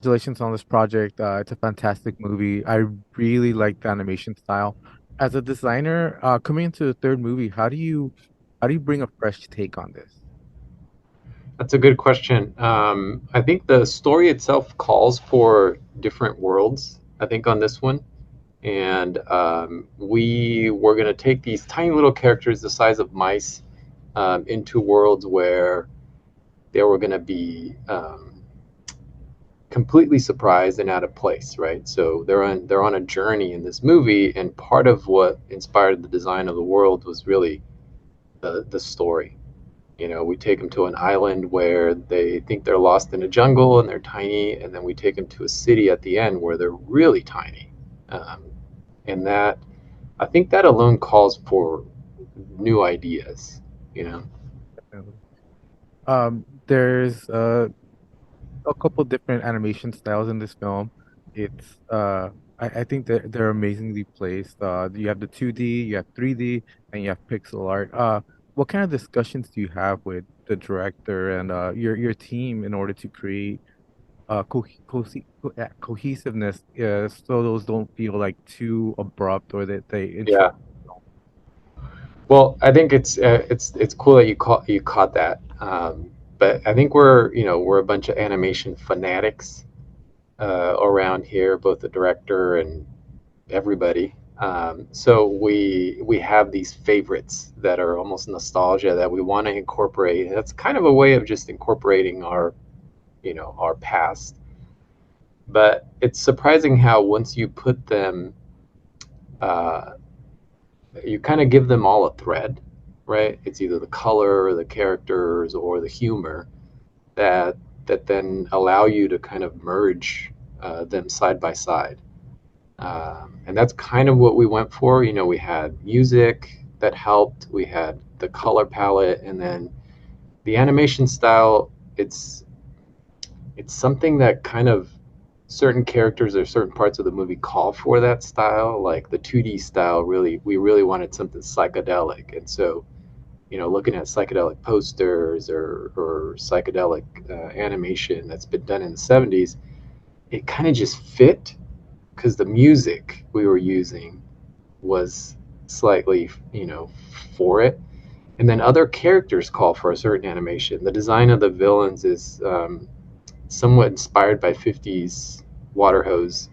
Congratulations on this project. It's a fantastic movie. I really like the animation style. As a designer, coming into the third movie, how do you bring a fresh take on this? That's a good question. I think the story itself calls for different worlds, I think, on this one. And we were going to take these tiny little characters the size of mice into worlds where they were going to be completely surprised and out of place, right? So they're on a journey in this movie, and part of what inspired the design of the world was really the story. We take them to an island where they think they're lost in a jungle and they're tiny, and then we take them to a city at the end where they're really tiny. Um, and that, I think that alone calls for new ideas, you know? Definitely. There's a couple different animation styles in this film. It's I think that they're amazingly placed. You have the 2D, you have 3D, and you have pixel art. What kind of discussions do you have with the director and your team in order to create cohesiveness, so those don't feel like too abrupt or that they Yeah. interrupt the film? Well, I think it's cool that you caught that. But I think we're a bunch of animation fanatics around here, both the director and everybody. So we have these favorites that are almost nostalgia that we want to incorporate. That's kind of a way of just incorporating our past. But it's surprising how once you put them, uh, you kind of give them all a thread, right? It's either the color or the characters or the humor that that then allow you to kind of merge them side by side. And that's kind of what we went for. We had music that helped, we had the color palette, and then the animation style. It's something that kind of certain characters or certain parts of the movie call for that style. Like the 2D style, really, we really wanted something psychedelic, and so looking at psychedelic posters or psychedelic animation that's been done in the 70s, it kind of just fit because the music we were using was slightly, for it. And then other characters call for a certain animation. The design of the villains is somewhat inspired by 50s water hose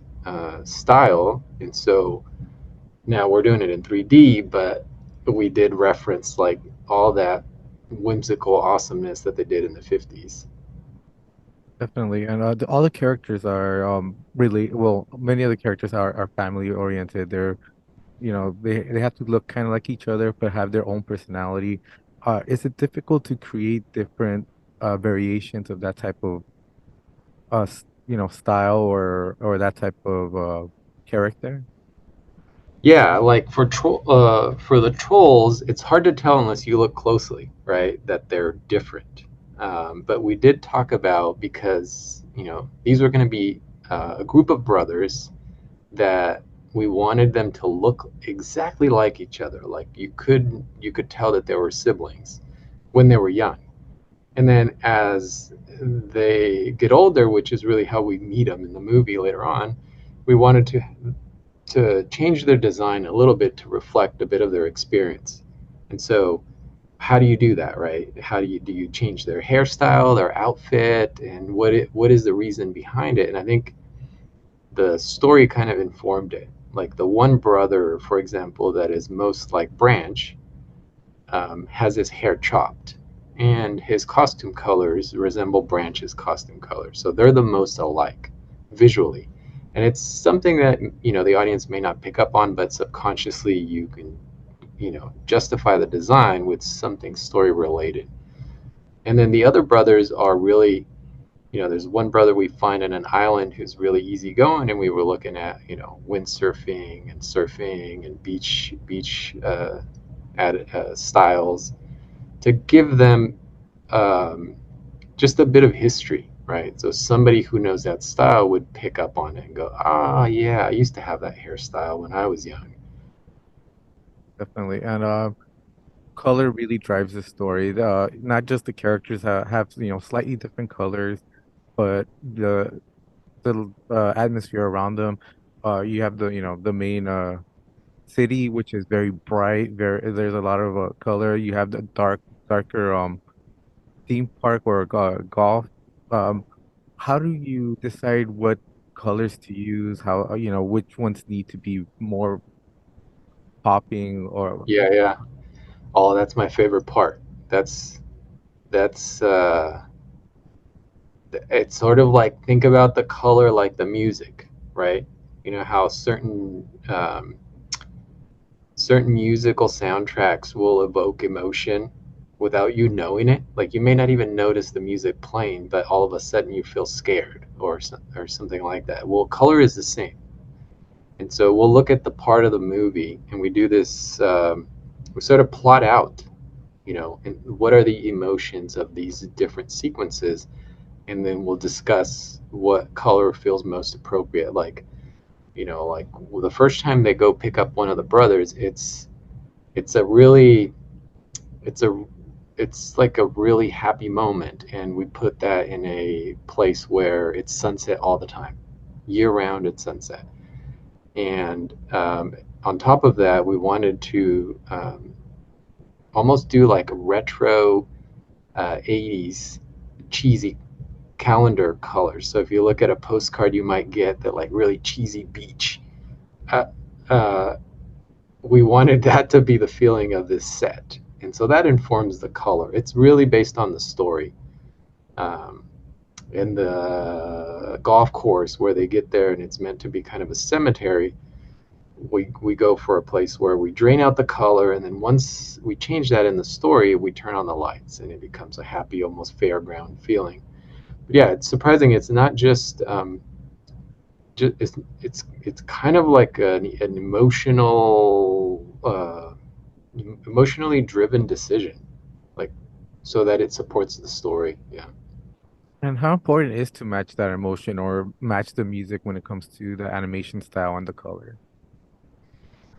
style. And so now we're doing it in 3D, but we did reference like all that whimsical awesomeness that they did in the 50s. Definitely, and all the characters are really well. Many of the characters are family oriented. They have to look kind of like each other, but have their own personality. Is it difficult to create different variations of that type of style or that type of character? Yeah, like for the trolls, it's hard to tell unless you look closely, right? That they're different. But we did talk about because these were going to be a group of brothers that we wanted them to look exactly like each other. Like you could tell that they were siblings when they were young, and then as they get older, which is really how we meet them in the movie later on, we wanted to change their design a little bit to reflect a bit of their experience. And so, how do you do that, right? How do you change their hairstyle, their outfit, and what is the reason behind it? And I think the story kind of informed it. Like the one brother, for example, that is most like Branch, has his hair chopped, and his costume colors resemble Branch's costume colors. So they're the most alike visually. And it's something that the audience may not pick up on, but subconsciously you can justify the design with something story related. And then the other brothers are really, there's one brother we find on an island who's really easygoing, and we were looking at windsurfing and surfing and beach styles to give them um, just a bit of history, right? So somebody who knows that style would pick up on it and go, "Ah, yeah, I used to have that hairstyle when I was young." Definitely, and color really drives the story. Not just the characters have slightly different colors, but the the atmosphere around them. You have the the main city, which is very bright. There's a lot of color. You have the darker theme park or golf. Um, how do you decide what colors to use? How which ones need to be more popping or Yeah, yeah. Oh, that's my favorite part. That's that's it's sort of like think about the color like the music, right? You know how certain musical soundtracks will evoke emotion without you knowing it. Like you may not even notice the music playing, but all of a sudden you feel scared or something like that. Well, color is the same. And so we'll look at the part of the movie and we do this, we sort of plot out, and what are the emotions of these different sequences. And then we'll discuss what color feels most appropriate. Like the first time they go pick up one of the brothers, it's a really it's a it's like a really happy moment, and we put that in a place where it's sunset all the time, year round it's sunset. And on top of that, we wanted to almost do like a retro 80s cheesy calendar colors. So if you look at a postcard, you might get that like really cheesy beach. Uh, uh, we wanted that to be the feeling of this set. And so that informs the color. It's really based on the story. Um, in the golf course where they get there and it's meant to be kind of a cemetery, we go for a place where we drain out the color, and then once we change that in the story, we turn on the lights and it becomes a happy, almost fairground feeling. But yeah, it's surprising. It's not just, it's kind of like an emotionally driven decision, like so that it supports the story. Yeah. and how important it is to match that emotion or match the music when it comes to the animation style and the color.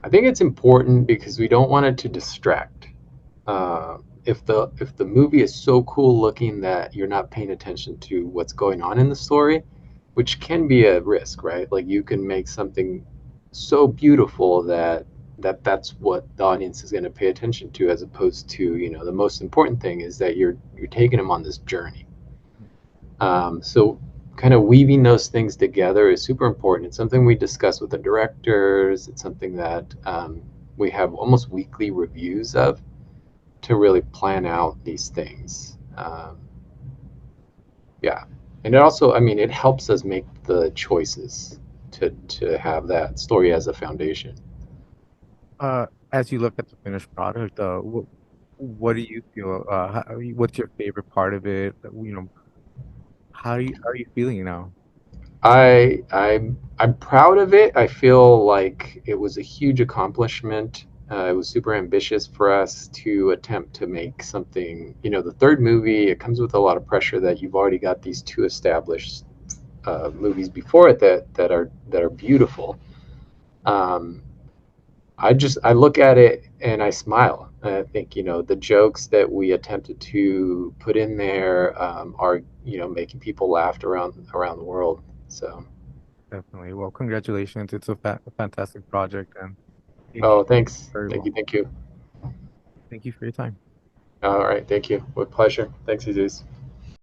I think it's important because we don't want it to distract. If the movie is so cool looking that you're not paying attention to what's going on in the story, which can be a risk, right? Like you can make something so beautiful that's what the audience is going to pay attention to, as opposed to, the most important thing is that you're taking them on this journey. So kind of weaving those things together is super important. It's something we discuss with the directors. It's something that we have almost weekly reviews of to really plan out these things. Yeah, and it also, I mean, it helps us make the choices to have that story as a foundation. As you look at the finished product, what do you feel? What's your favorite part of it? How are you feeling now? I'm proud of it. I feel like it was a huge accomplishment. It was super ambitious for us to attempt to make something. The third movie, it comes with a lot of pressure that you've already got these two established movies before it that are beautiful. Um, I look at it and I smile. And I think the jokes that we attempted to put in there are making people laugh around the world. So. Definitely. Well, congratulations. It's a fantastic project, and it Oh, came thanks. very Thank you. well. Thank you. Thank you for your time. All right. Thank you. With pleasure. Thanks, Jesus.